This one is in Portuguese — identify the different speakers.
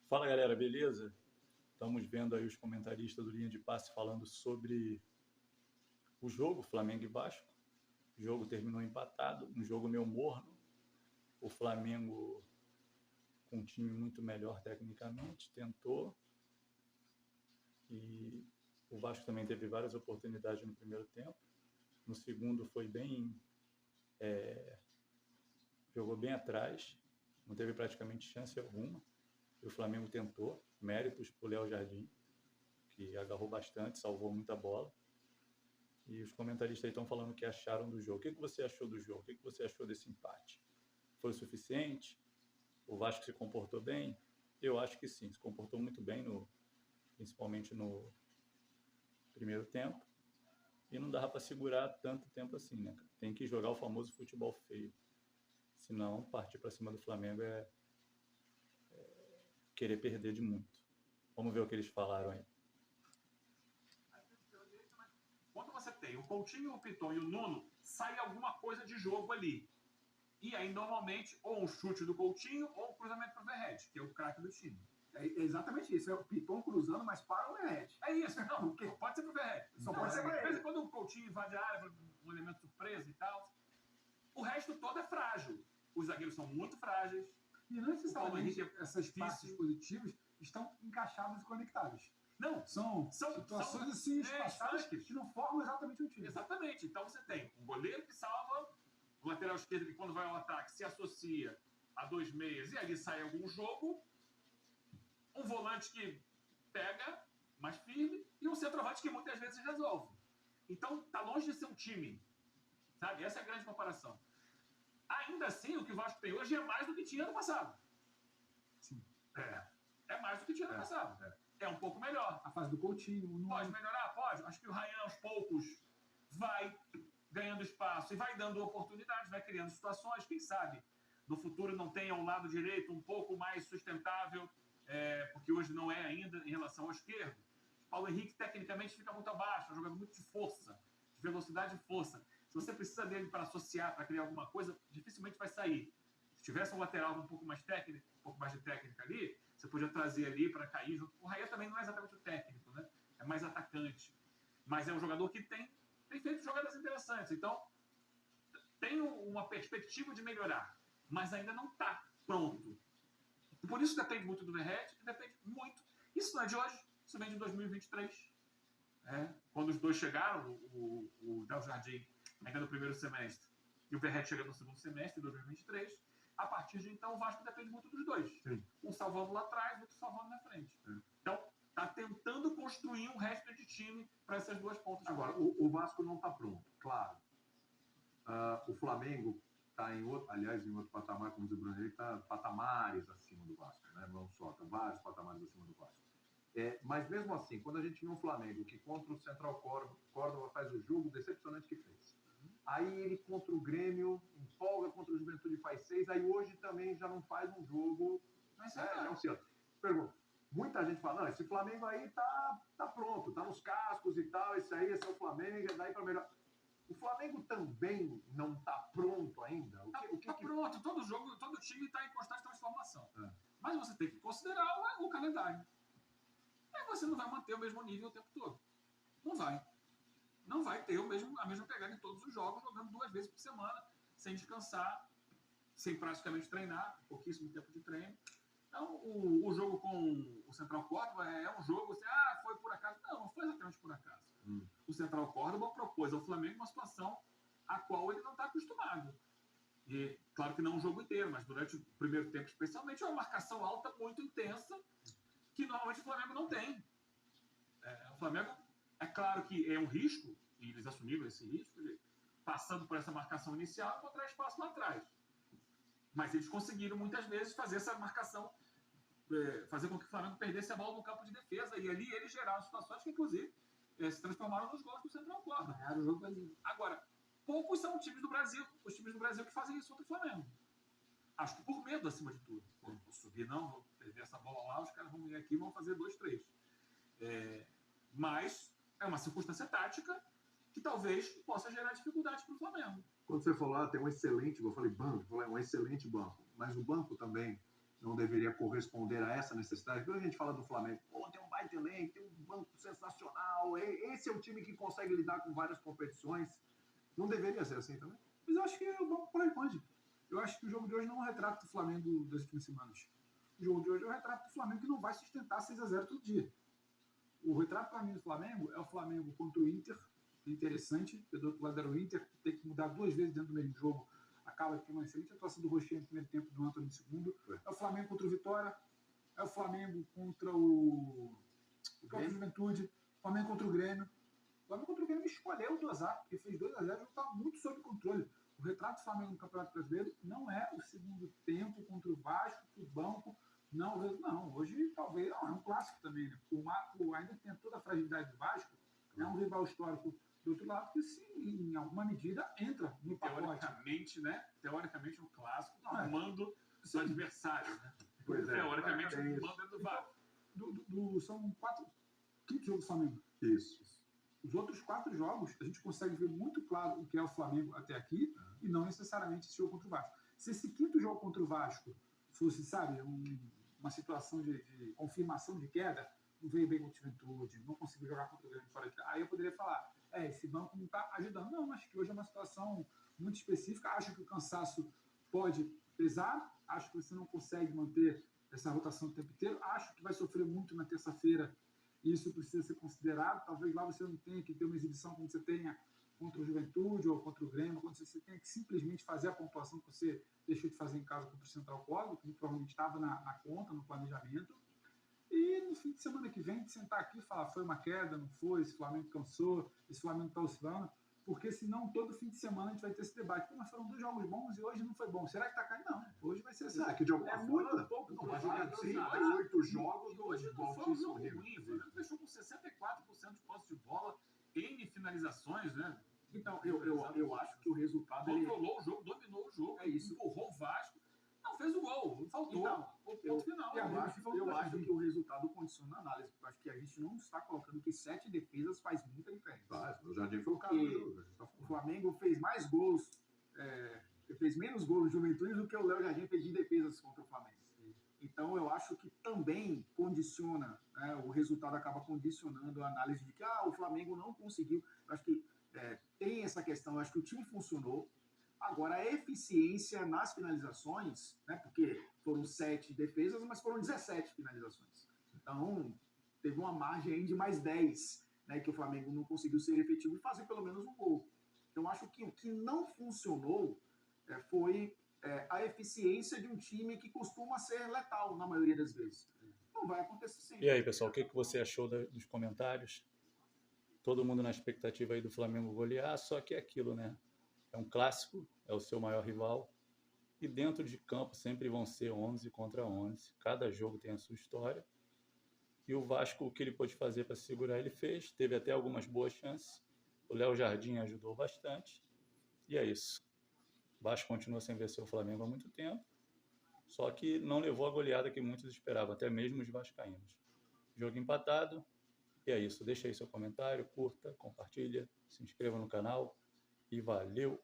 Speaker 1: Fala galera, beleza? Estamos vendo aí os comentaristas do Linha de Passe falando sobre o jogo Flamengo e Vasco. O jogo terminou empatado, um jogo meio morno. O Flamengo com um time muito melhor tecnicamente, tentou. E o Vasco também teve várias oportunidades no primeiro tempo. No segundo foi jogou bem atrás, não teve praticamente chance alguma. E o Flamengo tentou, méritos para o Léo Jardim, que agarrou bastante, salvou muita bola. E os comentaristas aí estão falando o que acharam do jogo. O que você achou do jogo? O que você achou desse empate? Foi o suficiente? O Vasco se comportou bem? Eu acho que sim, se comportou muito bem, principalmente no primeiro tempo. E não dava para segurar tanto tempo assim, né? Tem que jogar o famoso futebol feio. Senão, partir para cima do Flamengo é querer perder de muito. Vamos ver o que eles falaram aí.
Speaker 2: Quando você tem o Coutinho, o Piton e o Nuno, sai alguma coisa de jogo ali. E aí, normalmente, ou um chute do Coutinho ou um cruzamento para o Verratti, que é o craque do time.
Speaker 3: É exatamente isso. É o Piton cruzando, mas para o Verratti.
Speaker 2: É isso. Não, pode ser para o Verratti.
Speaker 3: Só pode ser para ele.
Speaker 2: De vez em quando o Coutinho invade a área, um elemento surpresa e tal. O resto todo é frágil. Os zagueiros são muito frágeis.
Speaker 3: E não necessariamente essas passes positivas estão encaixadas e conectadas.
Speaker 2: Não,
Speaker 3: são situações assim, espaçadas que não formam exatamente o time.
Speaker 2: Exatamente. Então você tem um goleiro que salva, o lateral esquerdo que quando vai ao ataque se associa a dois meias e ali sai algum jogo, um volante que pega mais firme e um centroavante que muitas vezes resolve. Então tá longe de ser um time, sabe? Essa é a grande comparação. Ainda assim, o que o Vasco tem hoje é mais do que tinha ano passado.
Speaker 3: Sim.
Speaker 2: É mais do que tinha ano passado. É um pouco melhor.
Speaker 3: A fase do Coutinho.
Speaker 2: Pode melhorar? Pode. Acho que o Ryan, aos poucos, vai ganhando espaço e vai dando oportunidades, vai criando situações. Quem sabe no futuro não tenha um lado direito um pouco mais sustentável, porque hoje não é ainda em relação ao esquerdo. Paulo Henrique, tecnicamente, fica muito abaixo, é um jogador muito de força, de velocidade e força. Se você precisa dele para associar, para criar alguma coisa, dificilmente vai sair. Se tivesse um lateral um pouco mais técnico, um pouco mais de técnica ali, você podia trazer ali para cair junto. O Raia também não é exatamente o técnico, né? É mais atacante. Mas é um jogador que tem feito jogadas interessantes. Então, tem uma perspectiva de melhorar, mas ainda não está pronto. Por isso depende muito do Verratti, depende muito. Isso não é de hoje, isso vem de 2023. Quando os dois chegaram, o Léo Jardim ainda no primeiro semestre e o Verratti chega no segundo semestre de 2023, a partir de então o Vasco depende muito dos dois.
Speaker 3: Sim.
Speaker 2: Um salvando lá atrás, outro salvando na frente. Então, está tentando construir um resto de time para essas duas pontas.
Speaker 4: Agora, o Vasco não está pronto, claro. O Flamengo está em outro patamar, como diz o Bruno, ele está patamares acima do Vasco, né? Não só, está vários patamares acima do Vasco. Mas mesmo assim, quando a gente viu um Flamengo que contra o Central Córdoba faz o jogo decepcionante que fez. Aí ele contra o Grêmio empolga, contra o Juventude faz 6, aí hoje também já não faz um jogo.
Speaker 2: Mas
Speaker 4: Pergunta. Muita gente fala, não, esse Flamengo aí tá pronto, tá nos cascos e tal, esse é o Flamengo, é daí para melhor. O Flamengo também não tá pronto ainda?
Speaker 2: Tá pronto, todo jogo, todo time está em constante transformação. Mas você tem que considerar o calendário. Aí você não vai manter o mesmo nível o tempo todo. Não vai. Não vai ter a mesma pegada em todos os jogos, jogando 2 vezes por semana, sem descansar, sem praticamente treinar, pouquíssimo tempo de treino. Então, o jogo com o Central Córdoba é um jogo assim, foi por acaso. Não foi exatamente por acaso. O Central Córdoba propôs ao Flamengo uma situação a qual ele não está acostumado. E, claro que não o jogo inteiro, mas durante o primeiro tempo especialmente, é uma marcação alta muito intensa, que normalmente o Flamengo não tem. O Flamengo, é claro que é um risco, e eles assumiram esse risco, passando por essa marcação inicial, encontrar espaço lá atrás. Mas eles conseguiram muitas vezes fazer essa marcação, fazer com que o Flamengo perdesse a bola no campo de defesa, e ali eles geraram situações que, inclusive, se transformaram nos gols do Central Córdoba. Agora, poucos são os times do Brasil que fazem isso contra o Flamengo. Acho que por medo, acima de tudo. Vou subir, não, vou perder essa bola lá, os caras vão vir aqui e vão fazer 2, 3. Mas é uma circunstância tática que talvez possa gerar dificuldade para o Flamengo.
Speaker 4: Quando você falou, tem um excelente, eu falei banco, um excelente banco, mas o banco também não deveria corresponder a essa necessidade. Quando a gente fala do Flamengo, tem um baita elenco, tem um banco sensacional, esse é o time que consegue lidar com várias competições. Não deveria ser assim também?
Speaker 3: Mas eu acho que o banco corresponde. Eu acho que o jogo de hoje não é um retrato do Flamengo das últimas semanas. O jogo de hoje é um retrato do Flamengo que não vai sustentar 6-0 todo dia. O retrato para mim do Flamengo é o Flamengo contra o Inter, que é interessante, porque do outro lado era o Inter, que tem que mudar 2 vezes dentro do mesmo jogo. Acaba de ter uma excelente atuação do Rocher no primeiro tempo, do Antony no segundo. É o Flamengo contra o Vitória, é o Flamengo contra o próprio Juventude, o Flamengo contra o Grêmio. O Flamengo contra o Grêmio escolheu dosar, porque fez 2-0, o jogo está muito sob controle. O retrato do Flamengo no Campeonato Brasileiro não é o segundo tempo contra o Vasco, o banco. Não, hoje talvez não, é um clássico também, né? O Marco ainda tem toda a fragilidade do Vasco, é um rival histórico do outro lado que, sim, em alguma medida, entra no pacote.
Speaker 2: Teoricamente, um clássico, mando do adversário, né?
Speaker 4: Pois é.
Speaker 2: Teoricamente, um mando do Vasco.
Speaker 3: São 5 jogos do Flamengo.
Speaker 4: Isso.
Speaker 3: Os outros 4 jogos, a gente consegue ver muito claro o que é o Flamengo até aqui, e não necessariamente esse jogo contra o Vasco. Se esse 5º jogo contra o Vasco fosse, sabe, uma situação de confirmação de queda, não veio bem contra o Juventude, não conseguiu jogar contra o Grêmio fora de casa, aí eu poderia falar, esse banco não está ajudando. Não, acho que hoje é uma situação muito específica, acho que o cansaço pode pesar, acho que você não consegue manter essa rotação o tempo inteiro, acho que vai sofrer muito na terça-feira, e isso precisa ser considerado. Talvez lá você não tenha que ter uma exibição como você tenha contra o Juventude ou contra o Grêmio, quando você tenha que simplesmente fazer a pontuação que você deixou de fazer em casa contra o Central Córdoba, que provavelmente estava na conta, no planejamento. E no fim de semana que vem, de sentar aqui e falar, foi uma queda, não foi, esse Flamengo cansou, esse Flamengo está oscilando, porque senão todo fim de semana a gente vai ter esse debate. Pô, mas foram 2 jogos bons e hoje não foi bom. Será que está caindo? Não, hoje vai ser assim.
Speaker 4: É que de alguma
Speaker 3: muito
Speaker 4: forma,
Speaker 3: pouco.
Speaker 4: Não vai jogar 38 jogos
Speaker 2: E hoje não foi um jogo ruim. O Flamengo fechou com 64% de posse de bola, N finalizações, né?
Speaker 3: Então, eu acho que o resultado...
Speaker 2: Controlou o jogo, dominou o jogo, empurrou o Vasco. Não, fez o gol, faltou.
Speaker 3: Então,
Speaker 2: o ponto final.
Speaker 3: Eu acho que o resultado condiciona a análise, porque eu acho que a gente não está colocando que 7 defesas faz muita diferença.
Speaker 4: O Jardim foi o cara do jogo.
Speaker 3: O Flamengo fez mais gols, fez menos gols no Juventude do que o Léo Jardim fez de defesas contra o Flamengo. Então, eu acho que também condiciona, né, o resultado acaba condicionando a análise de que o Flamengo não conseguiu. Eu acho que tem essa questão, eu acho que o time funcionou. Agora, a eficiência nas finalizações, né, porque foram 7 defesas, mas foram 17 finalizações. Então, teve uma margem aí de mais 10, né, que o Flamengo não conseguiu ser efetivo e fazer pelo menos um gol. Então, acho que o que não funcionou foi a eficiência de um time que costuma ser letal na maioria das vezes. Não vai acontecer sempre.
Speaker 1: E aí, pessoal, o que você achou dos comentários? Todo mundo na expectativa aí do Flamengo golear, só que é aquilo, né? É um clássico, é o seu maior rival, e dentro de campo sempre vão ser 11 contra 11. Cada jogo tem a sua história. E o Vasco, o que ele pôde fazer para segurar, ele fez. Teve até algumas boas chances. O Léo Jardim ajudou bastante. E é isso. O Vasco continua sem vencer o Flamengo há muito tempo, só que não levou a goleada que muitos esperavam, até mesmo os vascaínos. Jogo empatado. E é isso. Deixa aí seu comentário, curta, compartilha, se inscreva no canal e valeu!